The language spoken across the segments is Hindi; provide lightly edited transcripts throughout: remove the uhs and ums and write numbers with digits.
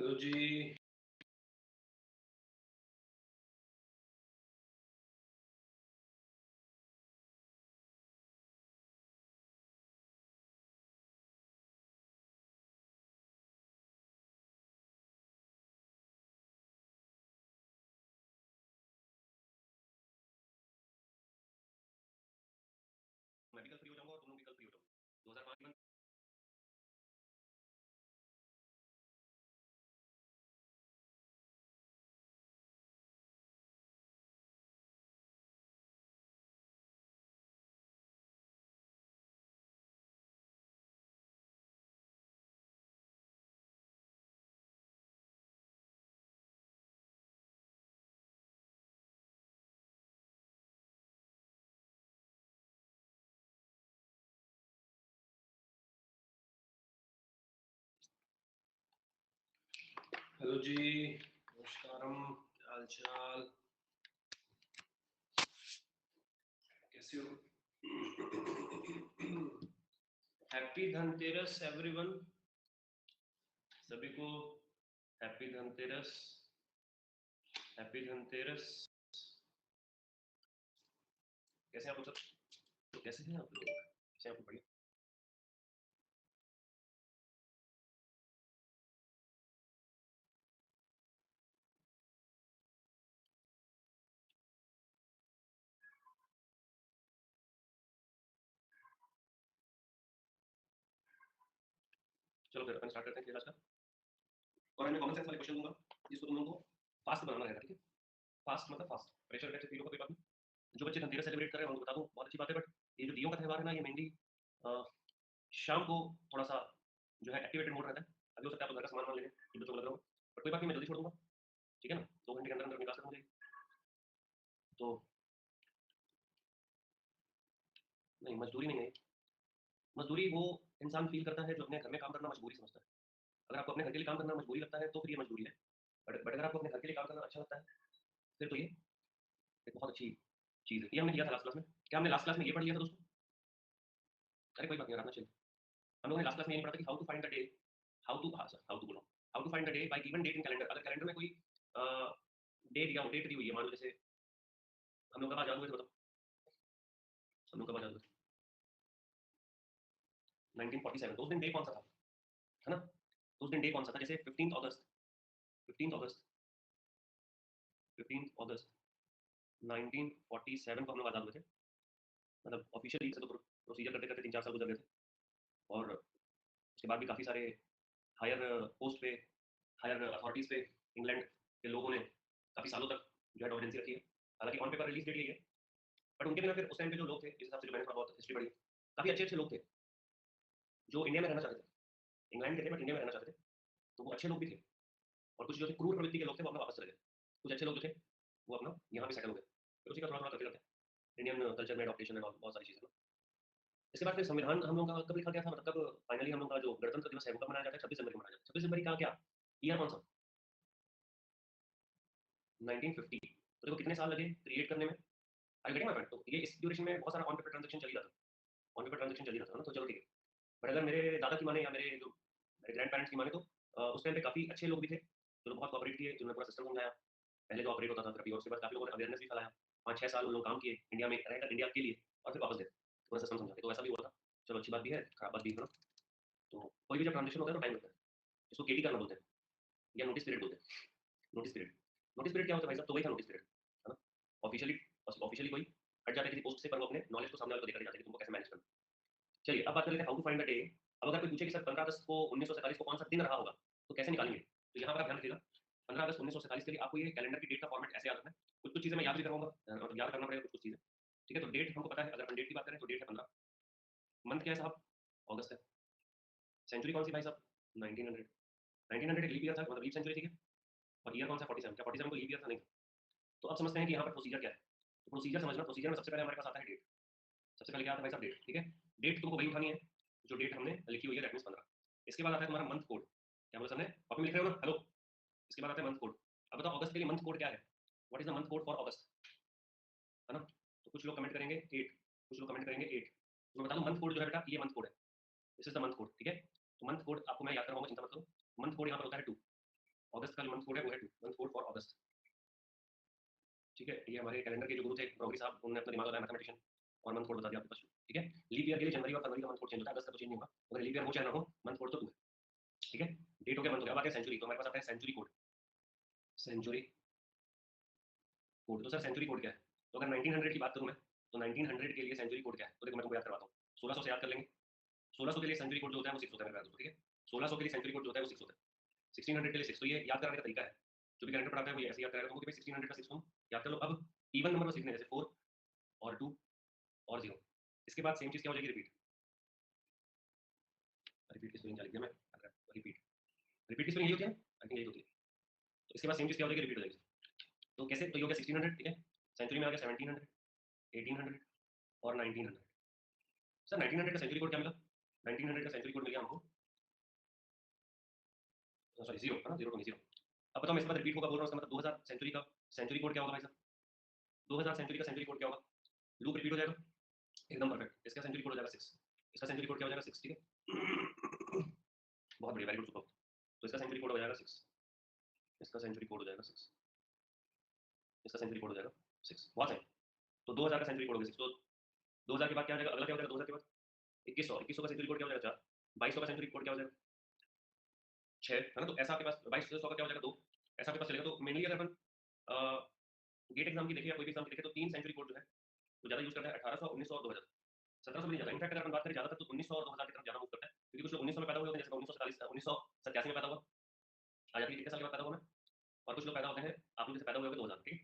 हेलो जी। मैं भी कल फ्री हो जाऊंगा और तुम लोग भी कल फ्री हो जाओगे 2005 में। हेलो जी, नमस्कारम, क्या हाल चाल, कैसे हो? हैप्पी धनतेरस एवरीवन, सभी को हैप्पी धनतेरस। हैप्पी धनतेरस। कैसे हैं आप लोग सब? तो कैसे हैं आप लोग? कैसे हैं आप लोग? बढ़िया। चलो फिर अपन स्टार्ट करते हैं खेल आज का। और मैं कॉमन सेंस वाले क्वेश्चन दूंगा जिसको तुम लोगों को फास्ट बनाना रहेगा, ठीक है? फास्ट मतलब फास्ट, प्रेशर वगैरह से फील होगा कोई बात नहीं। जो बच्चे धनतेरस सेलिब्रेट कर रहे हैं उनको बता दूं, बहुत अच्छी बात है, बट ये जो दियों का त्यौहार है ना, ये मेनली शाम को थोड़ा सा जो है एक्टिवेटेड मोड रहता है। अभी हो सकता है आप घर का सामान मान लेंगे, जो बच्चों को लग रहा होगा, बट कोई बात नहीं, मैं जल्दी छोड़ दूंगा, ठीक है ना? 2 घंटे के अंदर अंदर निकाल सकूंगा। तो नहीं, मजदूरी नहीं है। मजदूरी वो इंसान फील करता है जो अपने घर में काम करना मजबूरी समझता है। अगर आपको अपने घर के लिए काम करना मजबूरी लगता है तो फिर ये मजबूरी है। बट अगर आपको अपने घर के लिए काम करना अच्छा लगता है फिर तो ये एक बहुत अच्छी चीज़ है। ये हमने किया था लास्ट क्लास में। क्या हमने लास्ट क्लास में ये पढ़ लिया था दोस्तों? अरे कोई बात नहीं, आराम से। हम लोगों ने लास्ट क्लास में ये पढ़ा था कि how to find the day, how to बोलो, how to find the day by given date in calendar. अगर कैलेंडर में कोई डे दिया हो, डेट दी हुई है, मान लो जैसे हम लोग कब आजाद हुए थे, बताओ हम लोग कब आजाद हुए? 1947। तो उस दिन डे कौन सा था, है ना? तो उस दिन डे कौन सा था? जैसे 15 अगस्त, 15 अगस्त, 15 अगस्त 1947 को हम लोग आजाद हुए थे। मतलब ऑफिशियली से तो प्रोसीजर करते करते 3-4 साल गुजर गए थे। और उसके बाद भी काफ़ी सारे हायर पोस्ट पे, हायर अथॉरिटीज़ पे इंग्लैंड के लोगों ने काफ़ी सालों तक जो है डोमिनेंसी रखी है। हालांकि ऑन पेपर रिलीज डेट यही है, बट उनके बिना फिर उस टाइम पे जो लोग थे, जिस हिसाब से जो मैंने थोड़ा बहुत हिस्ट्री पढ़ी, काफ़ी अच्छे अच्छे लोग थे जो इंडिया में रहना चाहते थे। इंग्लैंड के थे बट इंडिया में रहना चाहते थे। तो वो अच्छे लोग भी थे। और कुछ जो थे क्रूर प्रवृत्ति के लोग थे, वो अपना वापस चले गए। कुछ अच्छे लोग जो थे वो अपना यहाँ पे सेटल हो गए। फिर उसी का थोड़ा थोड़ा करते रहते हैं, इंडियन कल्चर में अडॉप्टेशन है, बहुत सारी चीज़ें ना। इसके बाद फिर संविधान हम लोग का कब लिखा गया था, मतलब कब फाइनली हम लोग का जो गणतंत्र दिवस है वो कब मनाया जाता है? 26 जनवरी को मनाया जाता है। 26 जनवरी का क्या ईयर कौन सा? 1950। तो देखो कितने साल लगे क्रिएट करने में। I getting my point? तो ये इस ड्यूरेशन में बहुत सारा ऑन पेपर ट्रांजेक्शन चल ही रहा था। ऑन पेपर ट्रांजेक्शन चल ही रहा था ना, तो चलो ठीक है। बट अगर मेरे दादा की माने या मेरे ग्रैंड पेरेंट्स की माने तो उस टाइम पे काफ़ी अच्छे लोग भी थे जो बहुत कॉपरेट किए, जिन्होंने पूरा सिस्टम समझाया। पहले जो ऑपरेट होता था फिर, और उसके बाद काफ़ी लोगों ने अवेयरनेस भी फैलाया। 5-6 साल उन लोग काम किए इंडिया में, रहकर इंडिया के लिए, और फिर वापस गए पूरा सिस्टम समझा के। तो ऐसा भी हुआ था। चलो अच्छी बात भी है, खराब बात भी है ना। तो कोई भी जब ट्रांजेक्शन होता है तो टाइम लगता है। इसको केटी करना बोलते हैं या नोटिस पीरियड बोलते हैं। नोटिस पीरियड, नोटिस पीरियड क्या होता है भाई साहब? तो वही था नोटिस पीरियड, है ना? ऑफिशियली, ऑफिशियली कोई हट जाता है किसी पोस्ट से, पर वो अपने नॉलेज को सामने वाले को देकर जाते हैं कि तुमको कैसे मैनेज करना है। चलिए अब बात कर लेते हैं how to find the day. अब अगर कोई पूछे कि सर 15 अगस्त को 1947 को कौन सा दिन रहा होगा, तो कैसे निकालेंगे? तो यहाँ पर आप ध्यान रखिएगा, 15 अगस्त 1947 के लिए आपको ये कैलेंडर की डेट का फॉर्मेट ऐसे याद रखना है। कुछ कुछ चीजें मैं याद भी करूंगा, मतलब याद करना पड़ेगा कुछ कुछ चीजें, ठीक है? तो डेट हमको पता है, अगर हम डेट की बात करें तो डेट है 15। मंथ क्या है साहब? अगस्त है। सेंचुरी कौन सी भाई साहब? 1900। 1900 लीप ईयर था, मतलब लीप सेंचुरी थी क्या? और ईयर कौन सा? 47। क्या 47 को लीप ईयर था? नहीं। तो अब समझते हैं कि यहाँ पर प्रोसीजर क्या है। तो प्रोसीजर समझना, प्रोसीजर में सबसे पहले हमारे पास आता है डेट। सबसे पहले क्या आता है भाई साहब? डेट, ठीक है? डेट तुमको वही उठानी है जो डेट हमने लिखी हुई है, दैट मींस 15। इसके बाद आता है तुम्हारा मंथ कोड। क्या बोला सर ने? कॉपी में लिख रहे हो ना? हेलो। इसके बाद आता है मंथ कोड। अब बताओ अगस्त के लिए मंथ कोड क्या है? What is the month code for August, है ना? तो कुछ लोग कमेंट करेंगे 8, कुछ लोग कमेंट करेंगे 8। तो मैं बता दूं मंथ कोड जो है बेटा, ये मंथ कोड है। This is the month code, ठीक है? तो मंथ कोड आपको मैं याद करवाऊंगा, चिंता मत करो। मंथ कोड यहाँ पर होता है 2। अगस्त का जो मंथ कोड है वो है 2, मंथ कोड फॉर अगस्त। ठीक है, ये हमारे कैलेंडर के जो गुरु थे प्रॉब्री साहब, उन्होंने अपना दिमाग लगाया मैथमेटिशियन और मंथ कोड बता दिया आपके पास। ठीक है, लीप ईयर के लिए जनवरी और फरवरी का मंथ कोड चेंज होता है, अगस्त का तो चेंज नहीं होगा। अगर लीप ईयर हो चाहे ना हो, मंथ कोड तो 2 है। ठीक है, डेट हो गया, मंथ हो गया। अब आते हैं सेंचुरी, तो हमारे पास आता है सेंचुरी कोड। सेंचुरी कोड, तो सर सेंचुरी कोड क्या है? तो अगर 1900 की बात करूं मैं, तो 1900 के लिए सेंचुरी कोड क्या है? तो देखो मैं तुमको याद करवाता हूँ। 1600 से याद कर लेंगे। 1600 के लिए सेंचुरी कोड जो होता है वो 6 होता है मेरे पास। ठीक है, 1600 के लिए सेंचुरी कोड जो होता है वो 6 होता है। 1600 के लिए 6, तो ये याद करने का तरीका है। जो भी कैरेक्टर पढ़ाता है वो ऐसे याद कराएगा तुमको कि भाई 1600 का 6 तुम याद कर लो। अब इवन नंबर को सीखने, जैसे 4 और 2 और 0। इसके बाद सेम चीज क्या हो जाएगी? रिपीट। रिपीट की स्पेलिंग क्या लिख दिया मैं? रिपीट, रिपीट की स्पेलिंग यही होती है, आई थिंक यही होती है। तो इसके बाद सेम चीज क्या हो जाएगी? रिपीट हो जाएगी। तो कैसे? तो ये हो गया 1600। ठीक है, सेंचुरी में आ गया 1700, 1800 और 1900। सर 1900 का सेंचुरी कोड क्या मिला? 1900 का सेंचुरी कोड मिल गया हमको, सॉरी 0 है ना, 0 2 0। अब बताओ मैं इसके बाद रिपीट होगा बोल रहा हूँ, उसका मतलब 2000 सेंचुरी का सेंचुरी कोड क्या होगा भाई साहब? 2000 सेंचुरी का सेंचुरी कोड क्या होगा? लूप रिपीट हो जाएगा, एकदम परफेक्ट। इसका सेंचुरी कोड हो जाएगा 6। इसका सेंचुरी कोड क्या हो जाएगा? 6। ठीक है, बहुत बढ़िया, वेरी गुड, सुपर। तो इसका सेंचुरी कोड हो जाएगा 6। इसका सेंचुरी कोड हो जाएगा 6। इसका सेंचुरी कोड हो जाएगा 6, बहुत सही। तो 2000 का सेंचुरी कोड हो गया 6। तो 2000 के बाद क्या हो जाएगा? अगला क्या हो जाएगा 2000 के बाद? 2100। 2100 का सेंचुरी कोड क्या हो जाएगा? 4। 2200 का सेंचुरी कोड क्या हो जाएगा? 6, है ना? तो ऐसा आपके पास 2200 का क्या हो जाएगा? 2। ऐसा आपके पास चलेगा। तो मेनली अगर अपन गेट एग्जाम की देखें या कोई भी एग्जाम की देखें, तो 3 सेंचुरी कोड जो है वो ज्यादा यूज करता है, 1800, 1900 और 2000। 1700 भी नहीं जाता। इनफैक्ट अगर अपन बात करें ज्यादातर, तो 1900 और 2000 की तरफ ज्यादा मूव करता है, क्योंकि कुछ लोग 1900 में पैदा हुए होते हैं, जैसे 1947 में पैदा हुआ, आ जाती है कितने साल के बाद पैदा हुआ मैं। और कुछ लोग पैदा होते हैं, आप लोग जैसे पैदा हुए होंगे 2000। ठीक है,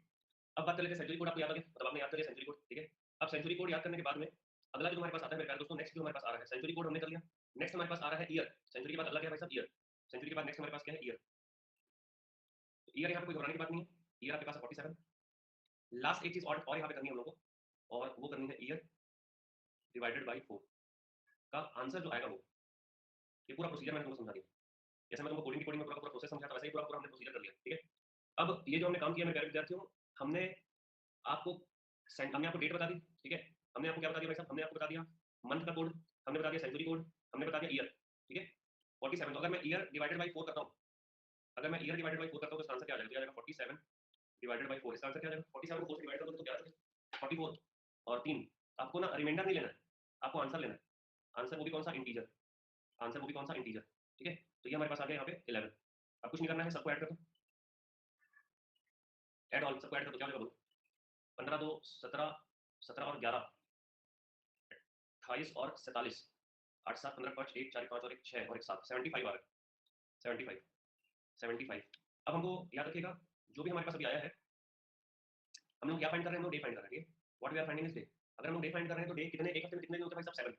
अब बात कर लेते हैं सेंचुरी कोड। आपको याद आ गया, मतलब आपने याद कर लिया सेंचुरी कोड। ठीक है, अब सेंचुरी कोड याद करने के बाद में अगला जो हमारे पास आता है मेरे प्यारे दोस्तों, नेक्स्ट जो हमारे पास आ रहा है, सेंचुरी कोड हमने कर लिया। नेक्स्ट हमारे पास आ रहा है ईयर। सेंचुरी के बाद अगला क्या है भाई साहब? ईयर। सेंचुरी के बाद नेक्स्ट हमारे पास क्या है? ईयर। तो ईयर यहाँ पे कोई घबराने की बात नहीं है। ईयर आपके पास है 47। लास्ट एक चीज और यहाँ पे करनी है हम लोगों को, और वो करनी है ईयर डिवाइडेड बाई 4 का आंसर जो आएगा वो, ये पूरा प्रोसीजर मैंने तुमको समझा दिया। जैसे मैं तुमको कोडिंग की कोडिंग में पूरा पूरा प्रोसेस समझा था, वैसे ही पूरा पूरा हमने प्रोसीजर कर लिया। ठीक है, अब ये जो हमने काम किया मेरे प्यारे विद्यार्थियों, हमने आपको हमने आपको डेट बता दी। ठीक है, हमने आपको क्या बता दिया भाई साहब? हमने आपको बता दिया मंथ का कोड, हमने बता दिया सेंचुरी कोड, हमने बता दिया ईयर। ठीक है, 47। तो अगर मैं ईयर डिवाइडेड बाई 4 करता हूँ, अगर मैं ईयर डिवाइडेड बाई 4 करता हूँ, तो इसका आंसर क्या आ जाएगा? तो आ जाएगा 47 डिवाइडेड बाई 4। इसका आंसर क्या आ जाएगा? 47 को 4 से डिवाइड करोगे तो क्या आ जाएगा? 44 और 3। आपको ना रिमाइंडर नहीं लेना है, आपको आंसर लेना है। आंसर वो भी कौन सा? इंटीजर। आंसर वो भी कौन सा? इंटीजर। ठीक है, तो ये हमारे पास आ गया यहाँ पे 11। अब कुछ नहीं करना है, सबको ऐड कर दो। ऐड ऑल, सबको ऐड कर दो, क्या हो जाएगा? 15 2 17, 17 और 11 28 और 47, 8 7 15 5 1 4 5 और 1 6 और 1 7, 75 आ रहा है। 75, 75। अब हमको याद रखिएगा, जो भी हमारे पास अभी आया है, हम लोग क्या फाइंड कर रहे हैं? हम लोग डे फाइंड कर रहे हैं। ठीक है, what we are finding is day. अगर हम लोग डे फाइंड कर रहे हैं, तो डे कितने एक हफ्ते में कितने दिन होते हैं भाई साहब? 7।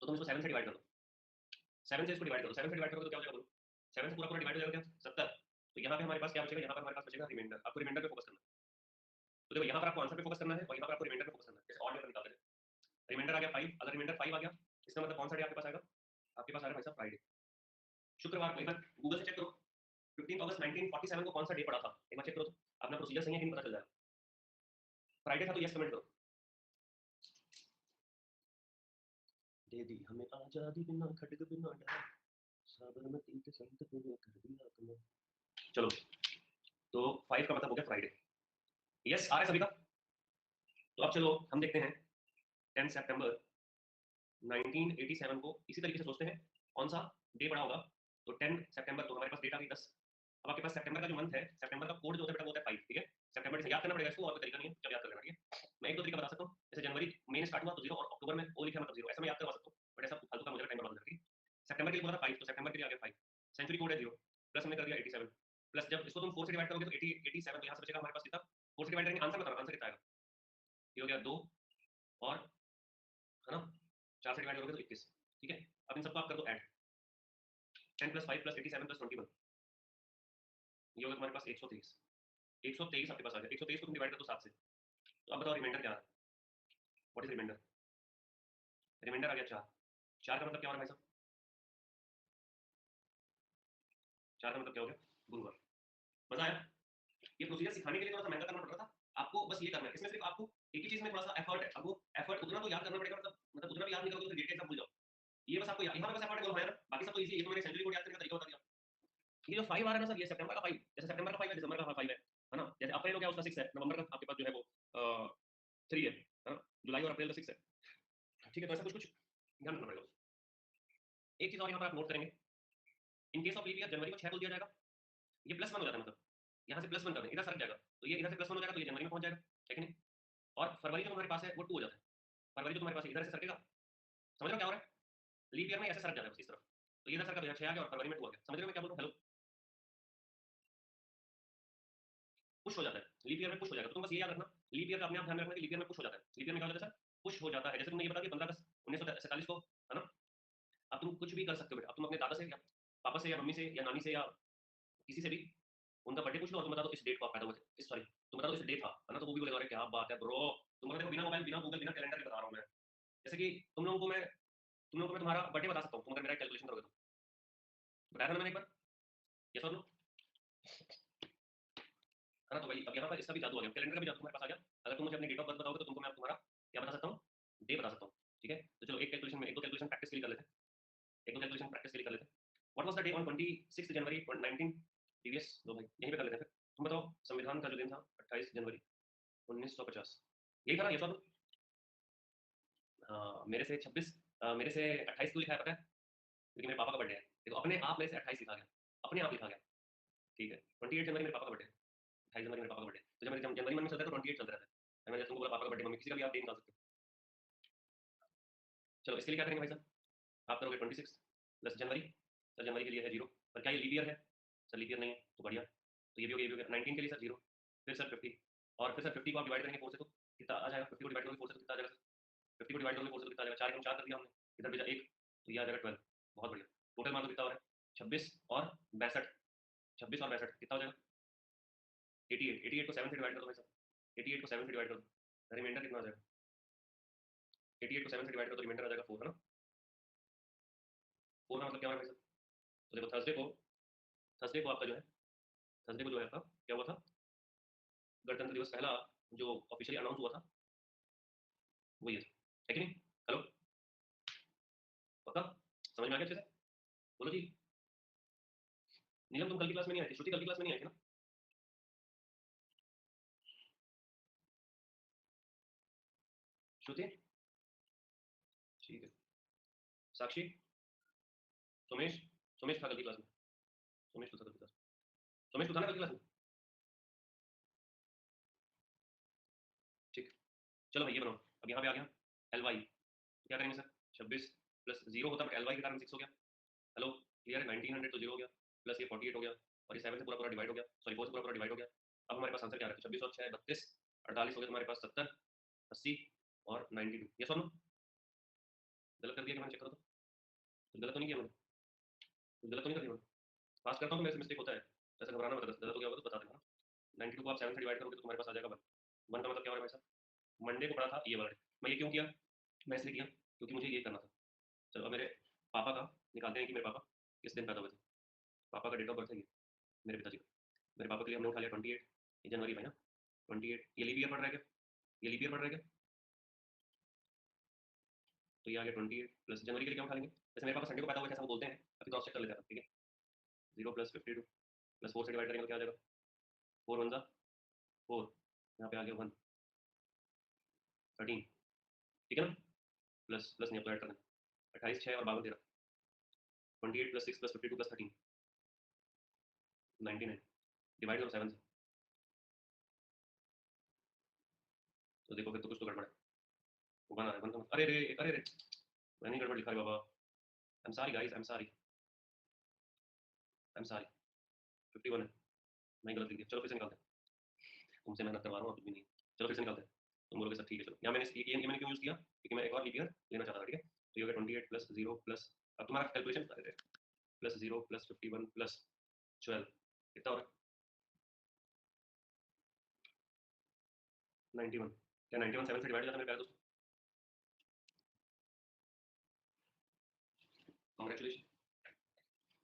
तो तुम इसको 7 से डिवाइड कर दो। 7 से इसको डिवाइड करो। 7 से डिवाइड करोगे तो क्या हो जाएगा बोलो? 7 से पूरा पूरा डिवाइड हो जाएगा क्या? 70। तो यहाँ पे हमारे पास क्या बचेगा? यहाँ पर हमारे पास बचेगा रिमाइंडर। आपको रिमाइंडर पे फोकस करना है। तो देखो यहाँ पर आपको आंसर पे फोकस करना है और यहाँ पर आपको रिमाइंडर पे फोकस करना है। जैसे और में निकाल देते, रिमाइंडर आ गया 5। अगर रिमाइंडर 5 आ गया, इसका मतलब कौन सा डे आपके पास आएगा? आपके पास आ रहा है भाई साहब फ्राइडे, शुक्रवार को। एक बार गूगल से चेक करो, 15 अगस्त 1947 को कौन सा डे पड़ा था, एक बार चेक करो तो अपना प्रोसीजर सही है कि नहीं पता चल जाएगा। फ्राइडे था तो यस कमेंट करो। दे दी हमें आजादी बिना खड़ग बिना डर, साबरमती के संत को कर दिया कमर। चलो, तो 5 का मतलब हो गया फ्राइडे। यस आ रहा है सभी का? तो अब चलो हम देखते हैं 10 सितंबर 1987 को इसी तरीके से सोचते हैं कौन सा डे पड़ा होगा। तो 10 सितंबर, तो हमारे पास डेट आ गई 10। अब आपके पास सितंबर का जो मंथ है, सितंबर का कोड जो होता है बेटा वो होता है 5। ठीक है, सितंबर से याद करना पड़ेगा इसको, और कोई तरीका नहीं है, जब याद कर लेना। ठीक है, मैं एक दो तरीका बता सकता हूँ। जैसे जनवरी में स्टार्ट हुआ तो 0 और अक्टूबर में ओ लिखा मतलब 0, ऐसा मैं याद करवा सकता हूँ, बट ऐसा फालतू का मुझे टाइम बर्बाद करती है। सितंबर के लिए बोला था 5, तो सितंबर के लिए आ गया 5। सेंचुरी कोड है 0, प्लस हमने कर दिया 87, प्लस जब इसको तुम 4 से डिवाइड करोगे तो 80 87, तो यहाँ से बचेगा हमारे पास कितना? 4 से डिवाइड करेंगे, आंसर बताना, आंसर कितना आएगा? ये हो गया 2 और, है ना, 4 से डिवाइड करोगे तो 21। ठीक है, अब इन सबको आप कर दो ऐड, 10 प्लस 5 प्लस 87 प्लस 21, ये होगा तुम्हारे पास 123। 123 आपके पास आ गया। 123 को तुम डिवाइड कर दो 7 से। तो अब बताओ रिमाइंडर क्या आ रहा है? What is reminder? रिमाइंडर आ गया 4। 4 का मतलब क्या हो रहा है भाई साहब? 4 का मतलब क्या हो गया? गुरुवार। मजा आया? ये प्रोसीजर सिखाने के लिए थोड़ा सा महंगा करना पड़ रहा था आपको, बस ये करना है। इसमें सिर्फ आपको एक ही चीज में थोड़ा सा एफर्ट है। अब वो एफर्ट उतना तो याद करना पड़ेगा, मतलब उतना भी याद नहीं करोगे तो डेट के हिसाब भूल जाओ। ये बस आपको यहाँ पे बस एफर्ट है, है ना, बाकी सब तो इजी है। ये तो मैंने सेंचुरी कोड याद करने का तरीका बता दिया। ये जो 5 आ रहा है ना सर, ये सितंबर का 5, जैसे सितंबर का 5 है, दिसंबर का 5 है ना? जैसे अप्रैल हो गया उसका 6 है, नवंबर का आपके पास जो है वो 3 है ना? जुलाई और अप्रैल का 6 है, ठीक है? तो ऐसा कुछ कुछ ध्यान रखना पड़ेगा। एक चीज और यहाँ पर आप नोट करेंगे, in case of leap year जनवरी को 6 बोल दिया जाएगा, ये +1 हो जाता है, मतलब यहाँ से +1 कर दें, इधर सरक जाएगा, तो ये इधर से +1 हो जाएगा, तो ये जनवरी में पहुंच जाएगा, है कि नहीं? और फरवरी जो तुम्हारे पास है वो 2 हो जाता है, फरवरी जो तुम्हारे पास इधर से सरकेगा, समझ रहे हो क्या हो रहा है? लीप ईयर में ऐसे सरक जाता है बस इस तरफ, तो ये इधर सरका, तो यहाँ 6 आ गया और फरवरी में 2 आ गया, समझ रहे हो मैं क्या बोल रहा हूँ? हेलो, पुश हो जाता है, लीप ईयर में पुश हो जाएगा, तो तुम बस ये याद रखना, लीप ईयर का अपने आप ध्यान रखना कि लीप ईयर में पुश हो जाता है, लीप ईयर में क्या हो जाता है सर? पुश हो जाता है, जैसे तुमने ये बता दिया 15 अगस्त 1947 को, है ना? अब तुम कुछ भी कर सकते हो बेटा, अब तुम अपने दादा से या पापा से या मम्मी से या नानी से या किसी से भी उनका बर्थडे पूछ लो और तुम बता दो इस डेट को आप पैदा हुए थे, इस सॉरी तुम बता दो इस डेट था, है ना? तो वो भी बोलेगा अरे क्या बात है ब्रो, तुम देखो बिना मोबाइल बिना गूगल बिना कैलेंडर के बता रहा हूँ मैं, जैसे कि तुम लोगों को मैं तुम्हारा बर्थडे बता सकता हूँ, तुम अगर मेरा कैलकुलेशन करोगे तो, बताया था ना मैंने एक बार, यस और नो, है ना? तो भाई अब यहाँ पर इसका भी जादू आ गया, कैलेंडर का भी जादू तुम्हारे पास आ गया, अगर तुम मुझे अपनी डेट ऑफ बर्थ बताओगे तो तुमको मैं तुम्हारा क्या बता सकता हूँ, डे बता सकता हूँ, ठीक है? तो चलो एक कैलकुलेशन में एक दो कैलकुलेशन प्रैक्टिस के लिए कर लेते हैं, एक दो कैलकुलेशन प्रैक्टिस के लिए कर लेते हैं। What was the day on 26 January 19 previous, दो भाई यहीं पे कर लेते हैं फिर, तुम बताओ संविधान का जो दिन था 28 जनवरी 1950, यही था ना? ये सब हाँ, मेरे से 28 क्यों लिखा है पता है? क्योंकि मेरे पापा का बर्थडे है, देखो अपने आप मेरे से 28 लिखा गया, अपने आप लिखा गया, ठीक है? 28 जनवरी मेरे पापा का बर्थडे है, 28 जनवरी मेरे पापा का बर्थडे, तो जब मेरे जनवरी मन में चलता है तो 28 चलता रहता है, मैंने जैसे तुमको बोला पापा का बर्थडे, मम्मी किसी का भी आप डे निकाल सकते हो। चलो इसके लिए क्या करेंगे भाई साहब, आप करोगे 26 प्लस जनवरी, सर जनवरी के लिए है 0, पर क्या ये लीप ईयर है? सर लीप ईयर नहीं है, तो बढ़िया, तो ये भी हो गया, ये भी हो गया। 19 के लिए सर 0, फिर सर 50, और फिर सर 50 को आप डिवाइड करेंगे 4 से तो कितना आ जाएगा? 50 को डिवाइड करोगे 4 से तो कितना आ जाएगा सर? 50 को डिवाइड करोगे 4 से तो कितना आ जाएगा? 4 4 कर दिया हमने, इधर भेजा 1, तो ये आ जाएगा 12, बहुत बढ़िया। टोटल मान लो कितना हो रहा है? 26 और 62, 26 और 62 कितना हो जाएगा? 88, 88 को 7 से डिवाइड कर दो भाई साहब, 88 को 7 से डिवाइड कर दो, रिमाइंडर कितना आ जाएगा? 88 को 7 से डिवाइड कर दो, रिमाइंडर आ जाएगा 4, है ना? 4 का मतलब क्या है भाई साहब? तो देखो थर्सडे को आपका जो है, थर्सडे को जो है आपका क्या हुआ था? गणतंत्र दिवस पहला जो ऑफिशियली अनाउंस हुआ था वो ये है कि नहीं? हेलो, पक्का समझ में आ गया अच्छे से? बोलो जी। नीलम तुम कल की क्लास में नहीं आई थी, श्रुति कल की क्लास में नहीं आई थी ना? श्रुति, ठीक है। साक्षी, सोमेश, सोमेश था कल की क्लास में, सोमेश तो था कल की क्लास में, सोमेश तो था ना कल की क्लास में, ठीक। चलो भाई ये बनाओ, अब यहाँ पे आ गया एल वाई, तो क्या करेंगे सर? 26 प्लस 0 होता बट एल वाई के कारण 6 हो गया, हेलो क्लियर है? 1900 तो 0 हो गया, प्लस ये 48 हो गया, और ये 7 से पूरा पूरा डिवाइड हो गया, सॉरी 4 से पूरा पूरा डिवाइड हो गया। अब हमारे पास आंसर क्या आ रहा है? 26 और 6 32, 48 हो गया तुम्हारे पास 70, 80 और 92, ये सुनो गलत कर दिया कि मैंने? चेक करो तो, कुछ गलत तो नहीं किया मैंने? कुछ गलत तो नहीं कर दिया मैंने? पास करता हूँ तो मेरे से मिस्टेक होता है, ऐसा घबराना मत, गलत हो गया होगा तो बता देना। 92 को आप 7 से डिवाइड करोगे तो तुम्हारे पास आ जाएगा 1, 1 का मतलब क्या हो रहा है भाई साहब? मंडे को पढ़ा था ये वर्ड, मैं ये क्यों किया? मैं इसलिए किया क्योंकि मुझे ये करना था। चलो अब मेरे पापा का निकालते हैं कि मेरे पापा किस दिन पैदा हुए थे, पापा का डेट ऑफ बर्थ है ये, मेरे पिताजी का, मेरे पापा के लिए हमने उठा लिया 28, ये जनवरी भाई ना, 28, ये लीप ईयर पढ़ रहा है क्या? ये लीप ईयर पढ़ रहा है क्या? तो ये आ गया 28 प्लस जनवरी के लिए क्या उठा लेंगे? जैसे मेरे पापा संडे को पैदा हुए थे ऐसा हम बोलते हैं, अभी क्रॉस चेक कर लेते हैं, ठीक है? 0 प्लस 52 प्लस 4 से डिवाइड करेंगे तो क्या आ जाएगा? 4 वन ज़ा 4, यहाँ पे आ गया 1 13, ठीक है ना? प्लस प्लस नहीं, अब तो ऐड करना, 28 6 और 52 13, 28 प्लस 6 प्लस 52 प्लस 13, 99, डिवाइड करो 7 से, तो देखो फिर तो कुछ तो गड़बड़ है, वन आ रहा है, वन का अरे रे अरे रे, मैंने गड़बड़ लिखा है बाबा, I am sorry guys, I am sorry, I am sorry, 51 है, मैं गलत लिख दिया, चलो फिर से निकालते हैं, तुमसे मेहनत करवा रहा हूँ, कुछ भी नहीं है। चलो फिर से निकालते हैं, तुम बोलोगे सर ठीक है, चलो यहाँ मैंने ये मैंने क्यों यूज़ किया? क्योंकि मैं एक और लीप ईयर लेना चाहता था, ठीक है? तो ये हो गया 28 प्लस 0 प्लस, अब तुम्हारा कैलकुलेशन प्लस 0 प्लस 51 प्लस 12 कितना हो रहा है? 91, क्या 91 7 से डिवाइड हो जाता है मेरे प्यारे दोस्तों? कॉन्ग्रेचुलेशन,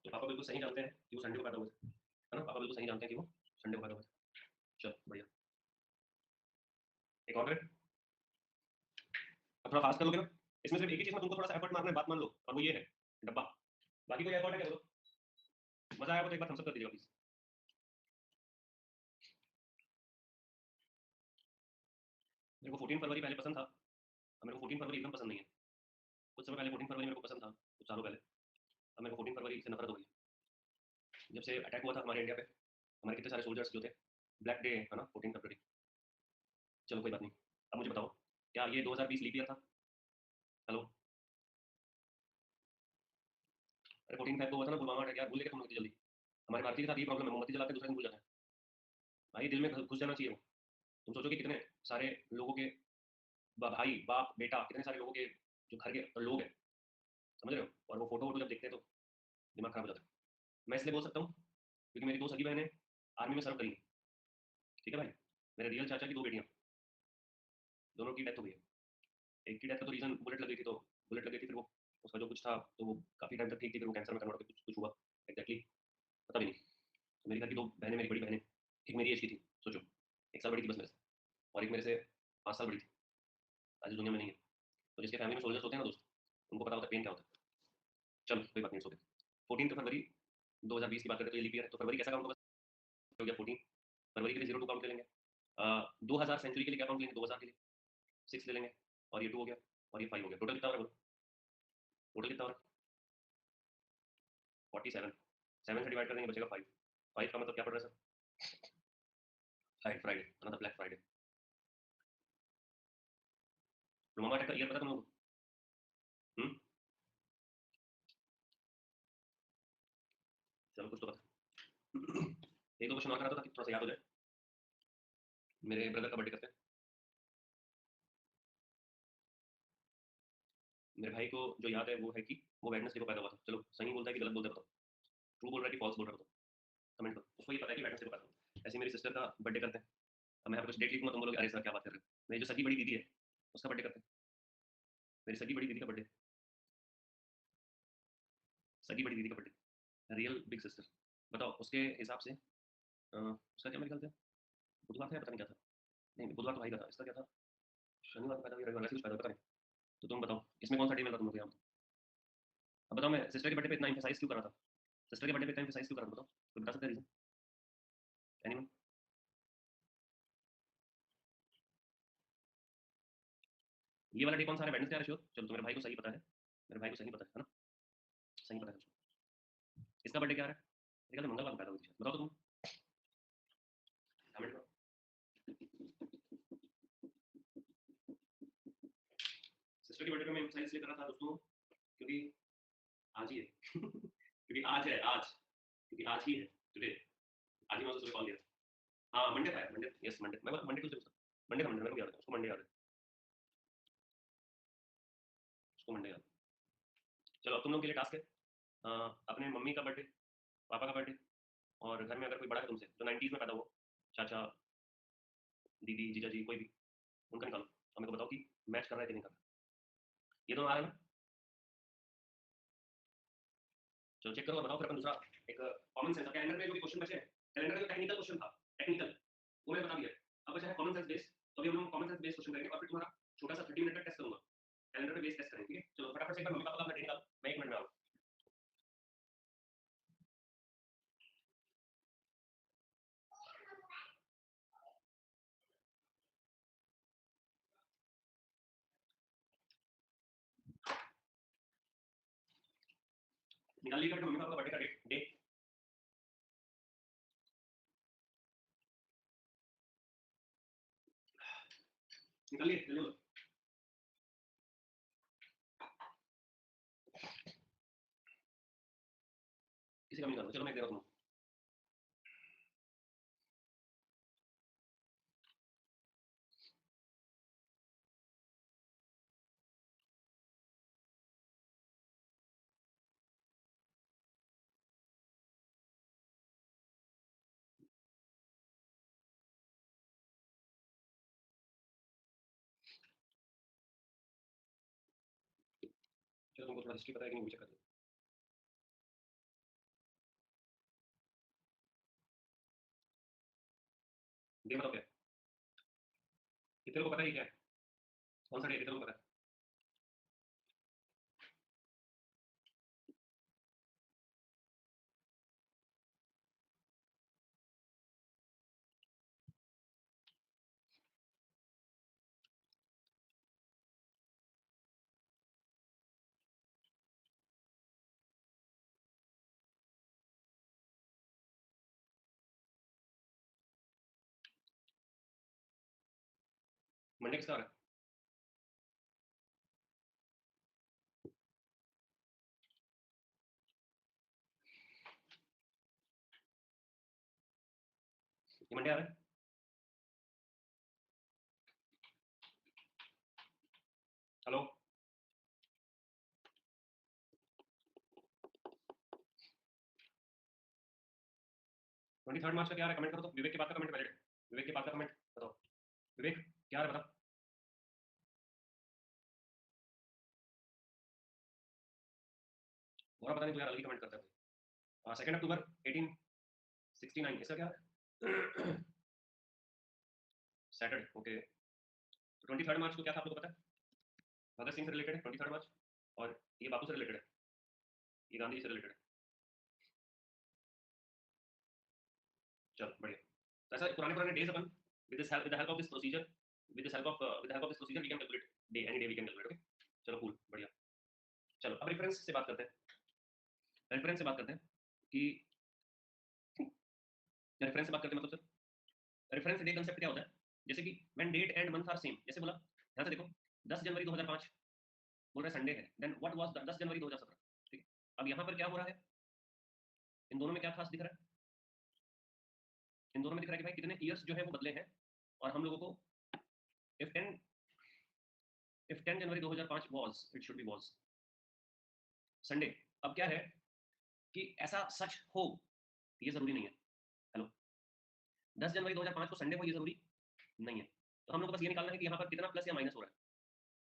तो पापा बिल्कुल सही जानते हैं कि वो संडे को पैदा हुए थे, है ना? पापा बिल्कुल सही जानते हैं कि वो संडे को पैदा हुए थे। चलो बढ़िया, एक और करें, अब थोड़ा फास्ट कर लोगे ना? इसमें सिर्फ एक ही चीज में तुमको थोड़ा सा एफर्ट मारना है, बात मान लो, और वो ये है डब्बा, बाकी कोई एफर्ट है क्या बोलो? मजा आया हो तो एक बार थम्स अप कर दीजिएगा प्लीज। मेरे को 14 फरवरी पहले पसंद था, अब मेरे को 14 फरवरी एकदम पसंद नहीं है। कुछ समय पहले 14 फरवरी मेरे को पसंद था, कुछ सालों पहले। अब मेरे को 14 फरवरी से नफरत हो गई। जब से अटैक हुआ था हमारे इंडिया पे, हमारे कितने सारे सोल्जर्स जो थे, ब्लैक डे है ना 14 फरवरी। चलो कोई बात नहीं। अब मुझे बताओ, क्या ये 2020 लीप ईयर था? हेलो। अरे 14 फेब को हुआ था ना पुलवामा अटैक, यार भूल गए तुम लोग इतनी जल्दी। हमारे भारतीय के साथ ये प्रॉब्लम है, मोमबत्ती जलाते दूसरे दिन भूल जाते हैं। भाई दिल में घुस जाना चाहिए वो। तुम सोचो कि कितने सारे लोगों के भाई बाप बेटा, कितने सारे लोगों के जो घर के लोग हैं, समझ रहे हो, और वो फोटो वोटो जब देखते हैं तो दिमाग खराब हो जाता है। मैं इसलिए बोल सकता हूँ क्योंकि मेरी दो सगी बहनें आर्मी में सर्व करी हैं। ठीक है भाई, मेरे रियल चाचा की दो बेटियां, दोनों की डेथ हो गई है। एक की डेथ का तो रीजन बुलेट लग गई थी, तो बुलेट लग गई थी, फिर वो उसका जो कुछ था तो वो काफी टाइम तक ठीक थी, फिर वो कैंसर में कन्वर्ट हो गई, कुछ कुछ हुआ एग्जैक्टली पता भी नहीं। तो मेरी घर की दो बहनें, मेरी बड़ी बहनें, एक मेरी एज की थी, सोचो, 1 साल बड़ी थी बस मेरे से, और एक मेरे से 5 साल बड़ी थी, आज इस दुनिया में नहीं है। तो जिसके फैमिली में सोल्जर्स होते हैं ना दोस्त, उनको पता होता है पेन क्या होता है। चलो कोई बात नहीं, सो गए। 14 फरवरी 2020 की बात करें तो ये लीप ईयर है, तो फरवरी कैसा काउंट होगा? हो गया 14 फरवरी के लिए 02 काउंट ले लेंगे। 2000 सेंचुरी के लिए क्या काउंट लेंगे? 2000 के लिए 6 ले लेंगे, और ये 2 हो गया, और ये 5 हो गया। टोटल कितना हो रहा है बोलो? टोटल कितना हो रहा है? 47। 7 से डिवाइड कर देंगे, बचेगा 5। 5 का मतलब क्या पड़ रहा है सर? फ्राइडे, फ्राइडे मतलब ब्लैक फ्राइडे। पुलवामा अटैक का ईयर पता तुम लोग? चलो कुछ तो पता। एक दो क्वेश्चन और करा था ताकि थोड़ा सा याद हो जाए। मेरे ब्रदर का बर्थडे करते हैं। मेरे भाई को जो याद है वो है कि वो वेडनेसडे को पैदा हुआ था। चलो सही बोलता है कि गलत बोलता है बताओ? ट्रू बोल रहा है कि फॉल्स बोल रहा है बताओ? कमेंट करो। उसको ये पता है कि वेडनेसडे को पैदा हुआ। ऐसे मेरी सिस्टर का बर्थडे करते हैं। अब मैं यहाँ पे कुछ डेट लिखूंगा, तुम बोलोगे अरे सर क्या बात कर रहे हैं। मेरी जो सगी बड़ी दीदी है उसका बर्थडे करते हैं। मेरी सगी बड़ी दीदी का बर्थडे, सगी बड़ी दीदी का बर्थडे, रियल बिग सिस्टर। बताओ उसके हिसाब से उसका क्या मेरे ख्याल से बुधवार था या पता नहीं क्या था। नहीं बुधवार तो भाई का था, इसका क्या था? शनिवार को पैदा हुआ, रविवार, ऐसे कुछ पैदा हुआ, पता नहीं। तो तुम बताओ इसमें कौन सा डे मिला तुम लोग यहाँ? अब बताओ मैं सिस्टर के बर्थडे पे इतना एम्फेसाइज क्यों कर रहा था? सिस्टर के बर्थडे पे इतना एम्फेसाइज क्यों कर रहा था बताओ? कोई बता सकता है रीजन? एनीवन? ये वाला डे कौन सा है? वेडनेसडे आ रहा है। चलो तो मेरे भाई को सही पता है, मेरे भाई को सही पता है ना? सही पता है उसको। इसका बर्थडे क्या है? मेरे ख्याल से मंगलवार को पैदा हुई थी, बताओ तो तुम कमेंट करो। सिस्टर के बर्थडे पे मैं एम्फेसाइज इसलिए कर रहा था दोस्तों क्योंकि आज ही है। क्योंकि आज है, आज, क्योंकि आज ही है, टुडे। आज ही मैं उसको कॉल किया। हाँ मंडे था यार, मंडे, यस मंडे, मैं मंडे टू मंडे था, मंडे मेरे को याद है, उसको मंडे याद है, उसको मंडे याद है। चलो अब तुम लोग के लिए टास्क है, अपने मम्मी का बर्थडे, पापा का बर्थडे, और घर में अगर कोई बड़ा है तुमसे जो 90s में पैदा हुआ, चाचा, दीदी, जीजा जी, कोई भी, उनका निकालो और मेरे को बताओ कि मैच कर रहा है कि नहीं कर रहा। ये दोनों आ रहा है ना? चलो चेक करो और बताओ, फिर अपन दूसरा एक कॉमन सेंस, कैलेंडर में जो भी क्वेश्चन बचे हैं, कैलेंडर में जो टेक्निकल क्वेश्चन था, टेक्निकल, वो मैंने बता दिया। अब बचा है कॉमन सेंस बेस, तो अभी हम लोग कॉमन सेंस बेस क्वेश्चन करेंगे और फिर तुम्हारा छोटा सा 30 मिनट का टेस्ट करूंगा, कैलेंडर पे बेस टेस्ट करेंगे, ठीक है? चलो फटाफट से एक बार मम्मी पापा का अपना डे निकालो, मैं 1 मिनट में आऊँ। निकाल लीजिए अपने मम्मी पापा का बर्थडे का डेट, डे निकालिए, ले लो। किसी का भी निकालो, चलो मैं दे रहा हूँ। चलो तुमको थोड़ा हिस्ट्री पता है कि नहीं मुझे कर दो। डे बताओ क्या है? ये तेरे को पता ही क्या है? कौन सा डे है तेरे को पता है? मंडे किसका आ रहा है? ये मंडे आ रहा है? हेलो? 23 मार्च का क्या आ रहा है? कमेंट करो तो। विवेक के बाद का कमेंट वैलिड है। विवेक के बाद का कमेंट बताओ। विवेक क्या आ रहा है बता। और पता नहीं तो यार, अलग ही कमेंट करता है। 2 अक्टूबर 1869 इसका क्या है? Saturday, okay. 23 मार्च को क्या था आप लोग को पता है? भगत सिंह से रिलेटेड है 23 मार्च, और ये बापू से रिलेटेड है, ये गांधी जी से रिलेटेड है। चलो बढ़िया। तो ऐसा पुराने पुराने डेज अपन with the help of this procedure, we can calculate day, any day we can calculate. Okay चलो कूल, बढ़िया। चलो अब रेफरेंस से बात करते हैं। रेफरेंस से बात करते हैं कि रेफरेंस से बात करते हैं मतलब सर, रेफरेंस डे कांसेप्ट क्या होता है? जैसे कि when date and month are same, जैसे बोला ध्यान से देखो, 10 जनवरी 2005 बोल रहा है संडे है, देन व्हाट वाज द 10 जनवरी 2017, ठीक है। अब यहाँ पर क्या हो रहा है, इन दोनों में क्या खास दिख रहा है? इन दोनों में दिख रहा है कि भाई कितने ईयर्स जो है वो बदले हैं, और हम लोगों को if 10 January 2005 was, it should be was Sunday. अब क्या है कि ऐसा सच हो ये जरूरी नहीं है। हेलो? 10 जनवरी 2005 को संडे हो ये जरूरी नहीं है। तो हम लोग को बस ये निकालना है कि यहाँ पर कितना प्लस या माइनस हो रहा है।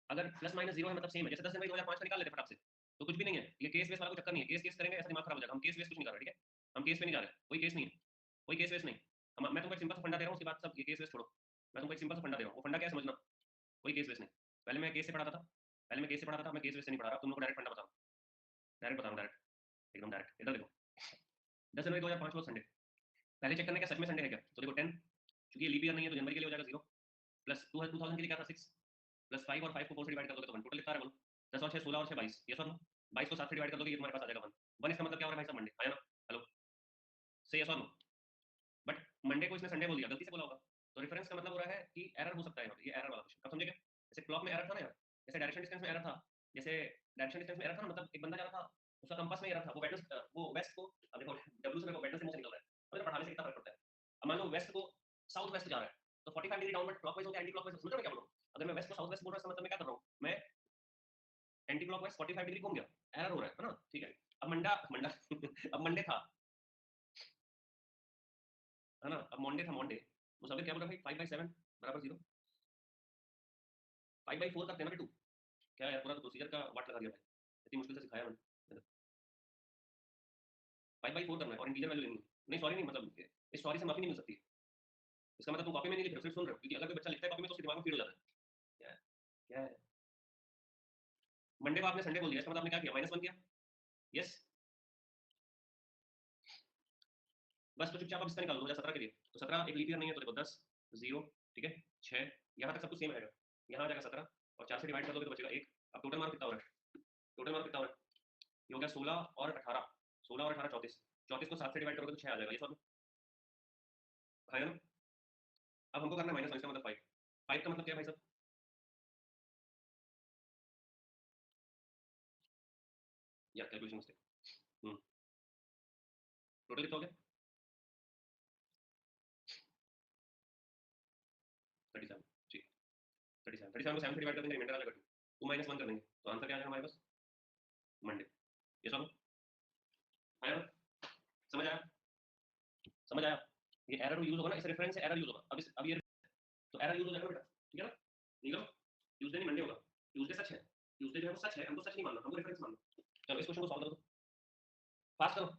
अगर प्लस माइनस जीरो है मतलब सेम है, जैसे 10 जनवरी 2005 का निकाल लेते फटाक से, तो कुछ भी नहीं है। ये केस वेस वाला कोई चक्कर नहीं है, केस केस करेंगे ऐसा दिमाग खराब हो जाएगा। हम केस वेस कुछ नहीं कर रहे, ठीक है? हम केस पे नहीं जा रहे, कोई केस नहीं है, कोई केस वेस नहीं। मैं तुमको एक सिंपल सा फंडा दे रहा हूँ, उसके बाद सब ये केस वेस छोड़ो। मैं तुमको एक सिंपल सा फंडा दे रहा हूँ, वो फंडा क्या है समझना। कोई केस वेस नहीं। पहले मैं केस से पढ़ाता था, पहले मैं केस से पढ़ाता था, मैं केस वेस से नहीं पढ़ा रहा। तुम लोग को डायरेक्ट फंडा बताऊँ, डायरेक्ट बताऊँ, डायरेक्ट, एकदम डायरेक्ट। इधर देखो, 10 जनवरी 2005 को संडे, पहले चेक करने का सच में संडे है क्या। तो देखो 10, चूंकि ये लीप ईयर नहीं है तो जनवरी के लिए हो जाएगा 0, प्लस 2000 के लिए क्या था 6, प्लस 5, और 5 को 4 से डिवाइड कर दोगे तो 1 टोटल कितना आ रहा है बोलो? 10 और 6 16 और 6 22, ये सर 22 को 7 से डिवाइड कर दोगे ये तुम्हारे पास आ जाएगा 1। 1 इसका मतलब क्या हो रहा है भाई साहब? मंडे आया ना। हेलो? से यस और नो? बट मंडे को इसने संडे बोल दिया, गलती से बोला होगा। तो रेफरेंस का मतलब हो रहा है कि एरर हो सकता है यहाँ पे, ये एरर वाला क्वेश्चन अब समझे क्या? जैसे क्लॉक में एरर था ना यार, जैसे डायरेक्शन डिस्टेंस में एरर था, जैसे डायरेक्शन डिस्टेंस में एरर था ना, मतलब एक बंदा जा रहा था, उसका कंपास में एरर था, वो वेस्ट को, अब देखो डब्ल्यू से मेरे को वेस्ट से मुंह से निकल रहा है, अब मेरे पढ़ाने से कितना फर्क पड़ता है। अब मान लो वेस्ट को साउथ वेस्ट जा रहा है, तो 45 डिग्री डाउनवर्ड क्लॉकवाइज हो गया, एंटी क्लॉकवाइज, समझ रहे हो मैं क्या बोल रहा हूँ? अगर मैं वेस्ट को साउथ वेस्ट बोल रहा हूं इसका मतलब मैं क्या कर रहा हूँ, मैं एंटी क्लॉकवाइज 45 डिग्री घूम गया, एरर हो रहा है ना, ठीक है। अब मंडा मंडा अब मंडे था, है ना, अब मंडे था, मंडे मुसाफिर क्या बोल रहा है भाई, 5/7 बराबर 0, 5/4 करते हैं ना बेटू। क्या यार, पूरा प्रोसीजर का वाट लगा दिया भाई, इतनी मुश्किल से सिखाया मैंने। 5/4 करना है और इंटीजर वैल्यू लेनी है। नहीं सॉरी नहीं, मतलब इस सॉरी से माफी नहीं मिल सकती। इसका मतलब तुम कॉपी में नहीं लिख रहे हो, सिर्फ सुन रहे हो, क्योंकि अगर कोई बच्चा लिखता है कॉपी में तो उसके दिमाग में फीड हो जाता है। क्या है, क्या है? मंडे को आपने संडे बोल दिया, इसका मतलब आपने क्या किया, -1 किया। यस, बस तो चुपचाप आप इसका निकाल दो 2017 के लिए, तो 17 एक लीप ईयर नहीं है, तो देखो 10 0, ठीक है, 6 यहाँ तक सब कुछ सेम रहेगा, यहाँ आ जाएगा 17 और 4 से डिवाइड कर दोगे तो बचेगा 1। अब टोटल मार्क कितना हो रहा है, टोटल मार्क कितना हो रहा है, ये हो गया 16 और 18, 16 और 18 34, 34 को 7 से डिवाइड करोगे तो 6 आ जाएगा, ये सब है ना। अब हमको करना है -1, इसका मतलब 5, 5 का मतलब क्या है भाई साहब? या कैलकुलेशन मिस्टेक। टोटल कितना हो गया? 37, ठीक। 37 को 7 से डिवाइड कर देंगे, रिमाइंडर आ जाएगा 2, 2 -1 कर देंगे, तो आंसर क्या आ जाएगा हमारे पास? मंडे। ये सब आया ना? समझ आया? समझ आया? ये एरर यूज होगा ना, इस रेफरेंस से एरर यूज होगा। अब ये तो एरर यूज हो जाएगा बेटा, ठीक है ना? निकलो, ट्यूसडे नहीं मंडे होगा। ट्यूसडे सच है, ट्यूसडे जो है वो सच है, हमको सच नहीं मानना, हमको रेफरेंस मानना। चलो इस क्वेश्चन को सॉल्व करो, फास्ट करो।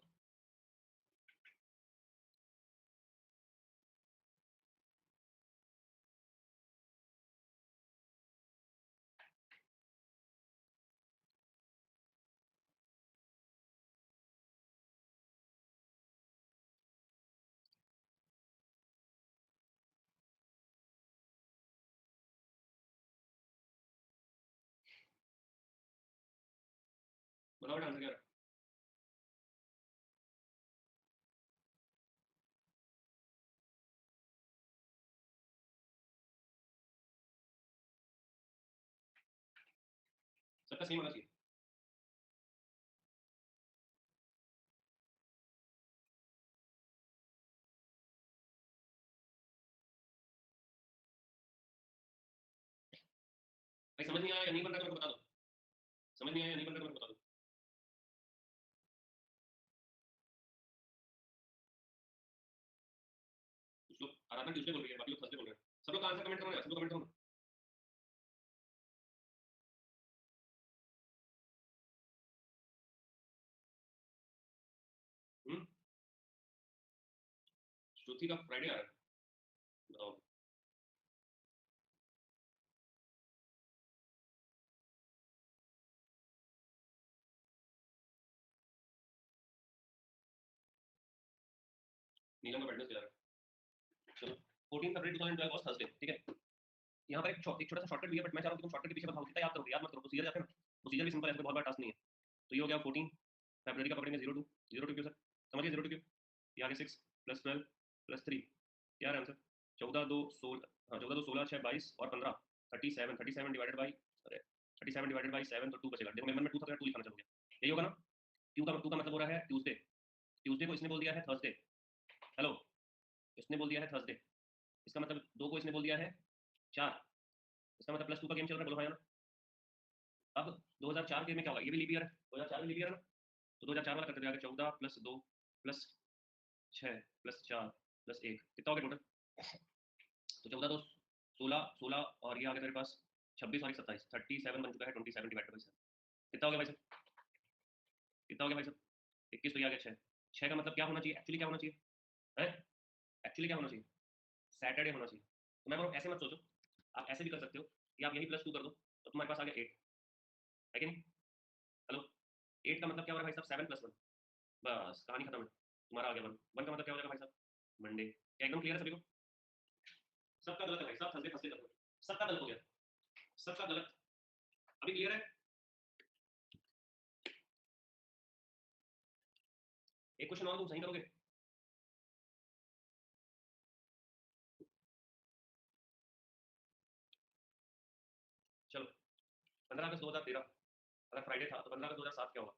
बताओ बेटा आंसर क्या है? सबका सेम आना चाहिए। भाई समझ नहीं आया या नहीं बन रहा तो मेरे को बता दो। समझ नहीं आया या नहीं बन रहा तो मेरे को बता दो। कुछ लोग आराधना ट्यूसडे बोल रही है, बाकी लोग थर्सडे बोल रहे हैं। सब लोग आंसर कमेंट करो यार, सब लोग कमेंट करो। हम्म। श्रुति का फ्राइडे आ रहा है, बताओ। नीलम का वेडनेसडे आ रहा है। चलो 14 फरवरी 2012 वाज थर्सडे, ठीक है। यहाँ पर एक छोटा सा शॉर्टकट भी है, बट मैं चाह रहा हूँ कि तुम शॉर्टकट के पीछे बताओ, कितना याद करोगे, याद मत करो। प्रोसीजर जाते हैं ना, प्रोसीजर भी सिंपल है, इसमें बहुत बड़ा टास्क नहीं है। तो ये हो गया 14 फरवरी का, पकड़ेंगे 02। 02 क्यों सर, समझिए 02 क्यों। ये आगे 6 प्लस 12 प्लस 3, क्या है आंसर? 14 2 16, हाँ 14 2 16 6 22 और 15 37। 37 डिवाइडेड बाई, अरे 37 डिवाइडेड बाई 7, तो 2 बचेगा। देखो मेरे मन में 2 था, 2 लिखाना चलोगे, यही होगा ना। टू का मतलब हो रहा है ट्यूसडे। ट्यूसडे को इसने बोल दिया है थर्सडे। हेलो, इसने बोल दिया है थर्सडे, इसका मतलब 2 को इसने बोल दिया है 4, इसका मतलब प्लस 2 का गेम चल रहा है, बोलो हाँ या ना। अब 2004 के में क्या होगा, ये भी लीप ईयर है, 2004 में लीप ईयर है ना। तो 2004 वाला करते जाएगा, 14 प्लस 2 प्लस 6 प्लस 4 प्लस 1, कितना हो गया टोटल? तो 14 तो 16, 16 और ये आ गया तेरे पास 26 और 27, 37 बन चुका है। 27 डिवाइड बाई 7 कितना हो गया भाई साहब? कितना हो गया भाई साहब? 21, तो ये आ गया 6। 6 का मतलब क्या होना चाहिए, एक्चुअली क्या होना चाहिए है? एक्चुअली क्या होना चाहिए? सैटरडे होना चाहिए। तो मैं ऐसे मत सोचो, आप ऐसे भी कर सकते हो कि आप यही प्लस 2 कर दो, तो तुम्हारे पास आ गया 8, है कि नहीं? हेलो, 8 का मतलब क्या हो रहा है भाई साहब? 7 प्लस 1, बस कहानी खत्म है। तुम्हारा आ गया 1। 1 का मतलब क्या हो जाएगा भाई साहब? मंडे। क्या एकदम क्लियर है सभी को? सबका गलत है भाई साहब, थर्सडे थर्सडे कर दो। सबका गलत हो गया, सबका गलत। अभी क्लियर है? एक क्वेश्चन और तुम सही करोगे। चलो 15 अगस्त 2013, अगर फ्राइडे था तो 15 अगस्त 2007 क्या होगा?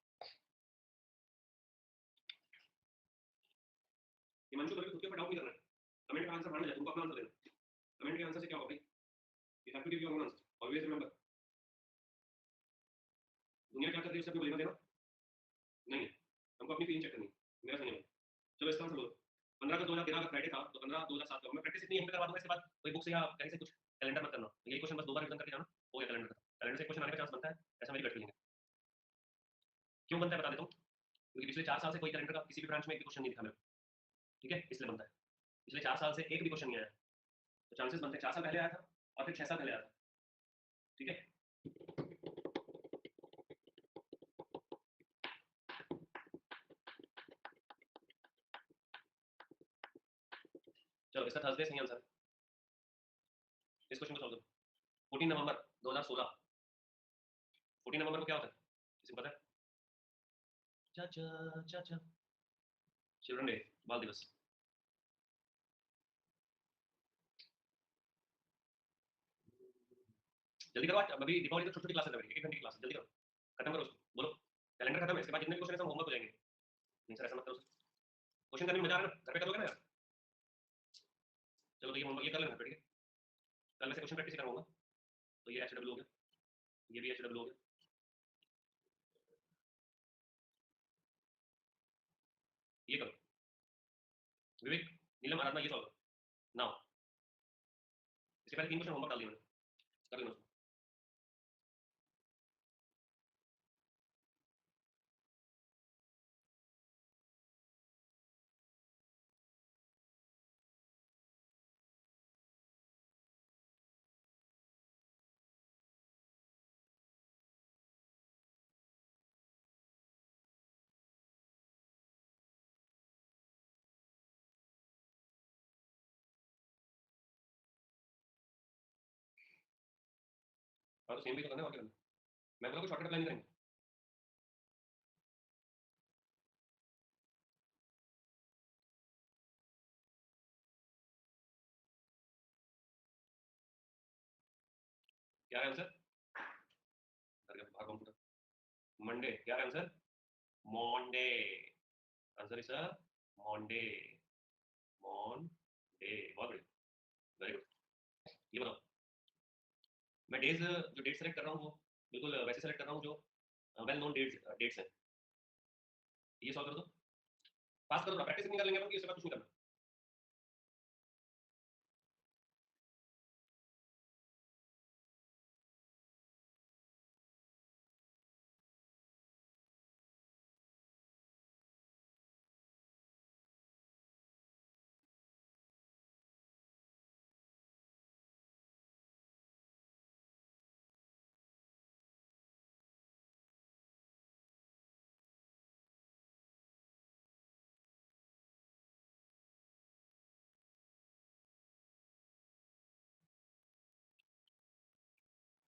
हिमांशु कभी खुद के ऊपर डाउट नहीं करना है, कमेंट का आंसर मानना है, तुमको अपना आंसर देना। कमेंट के आंसर से क्या होगा भाई? You have to give your own answer, always remember. दुनिया क्या कर रही है उससे अपने को लेना देना नहीं है, हमको अपनी फीलिंग चेक करनी है। मेरा सही है। चलो इसका आंसर बोलो। 15 अगस्त 2013 का फ्राइडे था तो 15 2007 का। मैं प्रैक्टिस इतनी यहीं पे करवा दूंगा, इसके बाद कोई बुक से या कहीं से कुछ कैलेंडर मत करना, यही क्वेश्चन बस 2 बार रिवीजन करके जाना, हो गया कैलेंडर का। कैलेंडर से क्वेश्चन आने का चांस बनता है, ऐसा मेरी गट फीलिंग है। क्यों बनता है बता देता हूँ, क्योंकि पिछले 4 साल से कोई कैलेंडर का किसी भी ब्रांच में एक भी क्वेश्चन नहीं दिखा मेरे को, ठीक है, इसलिए बनता है। पिछले 4 साल से एक भी क्वेश्चन नहीं आया, तो चांसेस बनते हैं 4 साल पहले आया था और फिर 6 साल पहले आया था, ठीक है। चलो इसका थर्सडे सही आंसर है। इस क्वेश्चन को सॉल्व करो। 14 नवंबर 2016, 14 नवंबर को क्या होता है, किसी को पता है? चाचा चाचा, चिल्ड्रन डे, बाल दिवस। जल्दी करो आज, अभी दीपावली तक छोटी छोटी क्लासेस लगेगी, 1 घंटे की क्लास, जल्दी करो, खत्म करो उसको, बोलो। कैलेंडर खत्म है, इसके बाद जितने भी क्वेश्चन है सब होमवर्क हो जाएंगे। नहीं सर ऐसा मत करो सर, क्वेश्चन करने में मजा आ रहा है ना, घर पे करोगे ना यार। चलो तो ये होमवर्क ये कर लेना बैठ के, कल वैसे क्वेश्चन प्रैक्टिस करवाऊंगा। तो ये एच डब्ल्यू हो गया, ये भी एच डब्ल्यू हो गया, ये करो। विवेक, नीलम, आराधना, ये सॉल्व करो नाउ। इससे पहले 3 क्वेश्चन होमवर्क डाल दिया मैंने, कर लेना उसको। हाँ तो सेम भी तो करना है, और क्या करना है? मैं बोला कोई शॉर्टकट अप्लाई नहीं करेंगे। क्या है आंसर? कर गया भागवत। मंडे क्या है answer? Monday. Answer is Monday. Monday. बहुत बढ़िया, वेरी गुड। ये बताओ, मैं डेज जो डेट सेलेक्ट कर रहा हूँ वो बिल्कुल वैसे सेलेक्ट कर रहा हूँ जो वेल नोन डेट्स डेट्स हैं। ये सॉल्व करो तो, पास करो ना, प्रैक्टिस नहीं कर लेंगे अपन कि इसके बाद कुछ नहीं करना।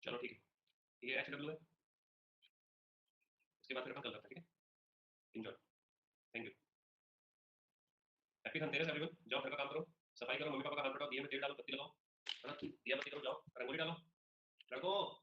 चलो ठीक है, ये एच डब्ल्यू है। इसके बाद फिर अपन कल करते हैं, ठीक है? Enjoy. Thank you. Happy Dhanteras everyone. जाओ घर का काम करो, सफाई करो, मम्मी पापा का हाथ बटाओ, दिए में तेल डालो, बत्ती लगाओ, है ना? दिया बत्ती करो, जाओ रंगोली डालो, लड़को।